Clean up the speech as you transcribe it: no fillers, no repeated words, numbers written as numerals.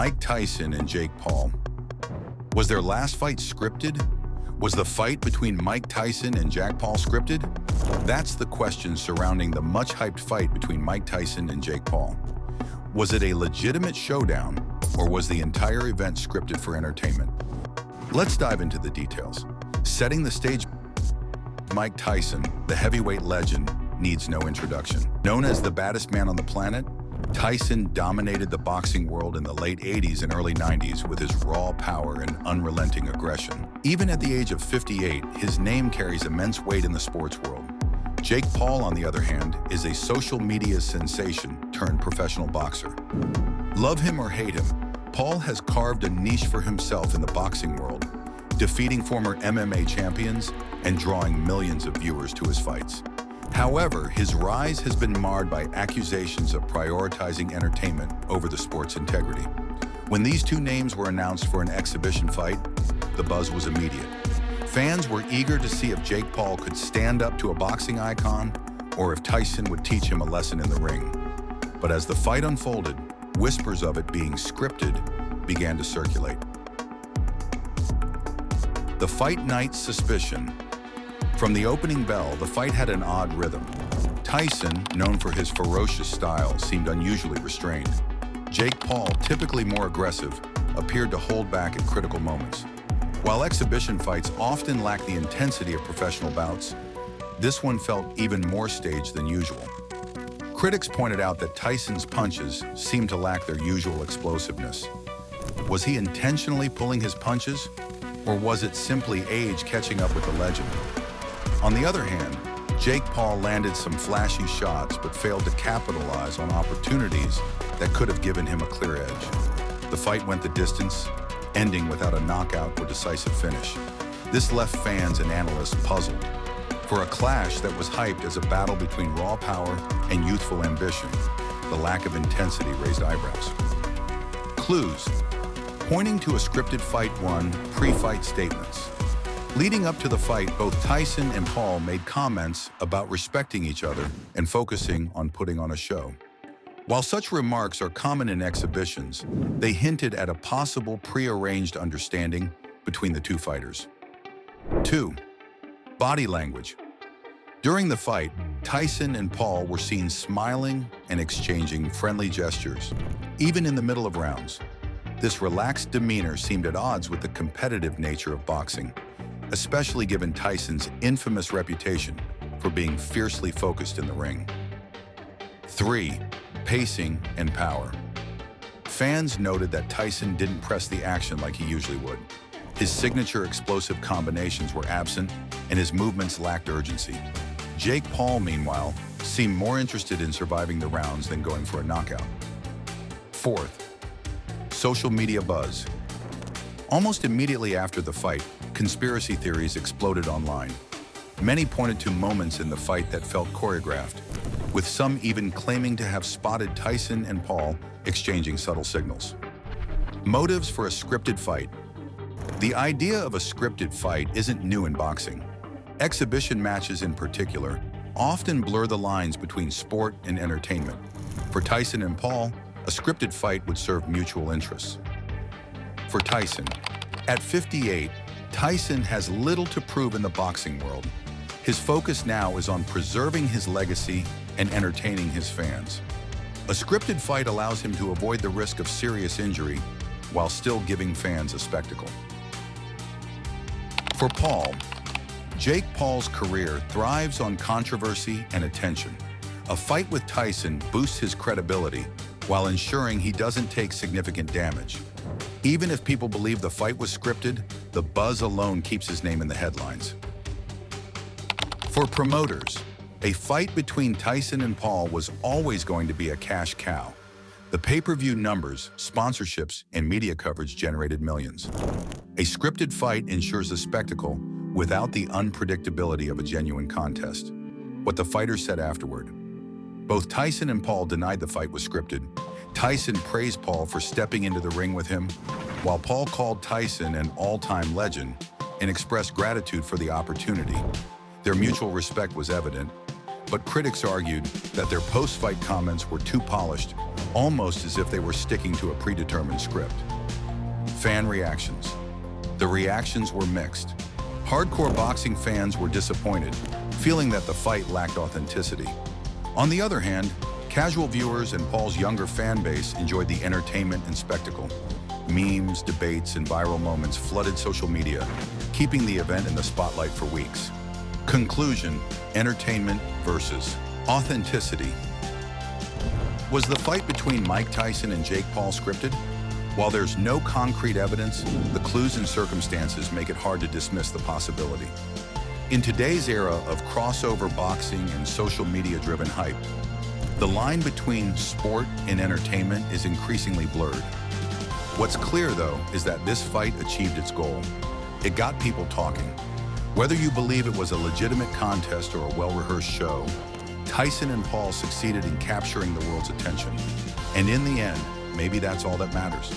Mike Tyson and Jake Paul. Was their last fight scripted? Was the fight between Mike Tyson and Jake Paul scripted? That's the question surrounding the much-hyped fight between Mike Tyson and Jake Paul. Was it a legitimate showdown, or was the entire event scripted for entertainment? Let's dive into the details. Setting the stage, Mike Tyson, the heavyweight legend, needs no introduction. Known as the baddest man on the planet, Tyson dominated the boxing world in the late 80s and early 90s with his raw power and unrelenting aggression. Even at the age of 58, his name carries immense weight in the sports world. Jake Paul, on the other hand, is a social media sensation turned professional boxer. Love him or hate him, Paul has carved a niche for himself in the boxing world, defeating former MMA champions and drawing millions of viewers to his fights. However, his rise has been marred by accusations of prioritizing entertainment over the sport's integrity. When these two names were announced for an exhibition fight, the buzz was immediate. Fans were eager to see if Jake Paul could stand up to a boxing icon or if Tyson would teach him a lesson in the ring. But as the fight unfolded, whispers of it being scripted began to circulate. The fight night's suspicion. From the opening bell, the fight had an odd rhythm. Tyson, known for his ferocious style, seemed unusually restrained. Jake Paul, typically more aggressive, appeared to hold back at critical moments. While exhibition fights often lack the intensity of professional bouts, this one felt even more staged than usual. Critics pointed out that Tyson's punches seemed to lack their usual explosiveness. Was he intentionally pulling his punches, or was it simply age catching up with the legend? On the other hand, Jake Paul landed some flashy shots but failed to capitalize on opportunities that could have given him a clear edge. The fight went the distance, ending without a knockout or decisive finish. This left fans and analysts puzzled. For a clash that was hyped as a battle between raw power and youthful ambition, the lack of intensity raised eyebrows. Clues. Pointing to a scripted fight. 1. Pre-fight statements. Leading up to the fight, both Tyson and Paul made comments about respecting each other and focusing on putting on a show. While such remarks are common in exhibitions, they hinted at a possible pre-arranged understanding between the two fighters. 2. Body language. During the fight, Tyson and Paul were seen smiling and exchanging friendly gestures, even in the middle of rounds. This relaxed demeanor seemed at odds with the competitive nature of boxing, especially given Tyson's infamous reputation for being fiercely focused in the ring. 3. Pacing and power. Fans noted that Tyson didn't press the action like he usually would. His signature explosive combinations were absent, and his movements lacked urgency. Jake Paul, meanwhile, seemed more interested in surviving the rounds than going for a knockout. 4th. Social media buzz. Almost immediately after the fight, conspiracy theories exploded online. Many pointed to moments in the fight that felt choreographed, with some even claiming to have spotted Tyson and Paul exchanging subtle signals. Motives for a scripted fight. The idea of a scripted fight isn't new in boxing. Exhibition matches in particular often blur the lines between sport and entertainment. For Tyson and Paul, a scripted fight would serve mutual interests. For Tyson, at 58, Tyson has little to prove in the boxing world. His focus now is on preserving his legacy and entertaining his fans. A scripted fight allows him to avoid the risk of serious injury while still giving fans a spectacle. For Paul, Jake Paul's career thrives on controversy and attention. A fight with Tyson boosts his credibility while ensuring he doesn't take significant damage. Even if people believe the fight was scripted, the buzz alone keeps his name in the headlines. For promoters, a fight between Tyson and Paul was always going to be a cash cow. The pay-per-view numbers, sponsorships, and media coverage generated millions. A scripted fight ensures a spectacle without the unpredictability of a genuine contest. What the fighters said afterward. Both Tyson and Paul denied the fight was scripted. Tyson praised Paul for stepping into the ring with him, while Paul called Tyson an all-time legend and expressed gratitude for the opportunity. Their mutual respect was evident, but critics argued that their post-fight comments were too polished almost as if they were sticking to a predetermined script. Fan reactions. The reactions were mixed. Hardcore boxing fans were disappointed, feeling that the fight lacked authenticity. On the other hand, casual viewers and Paul's younger fan base enjoyed the entertainment and spectacle. Memes, debates, and viral moments flooded social media, keeping the event in the spotlight for weeks. Conclusion: entertainment versus authenticity. Was the fight between Mike Tyson and Jake Paul scripted? While there's no concrete evidence, the clues and circumstances make it hard to dismiss the possibility. In today's era of crossover boxing and social media-driven hype, the line between sport and entertainment is increasingly blurred. What's clear, though, is that this fight achieved its goal. It got people talking. Whether you believe it was a legitimate contest or a well-rehearsed show, Tyson and Paul succeeded in capturing the world's attention. And in the end, maybe that's all that matters.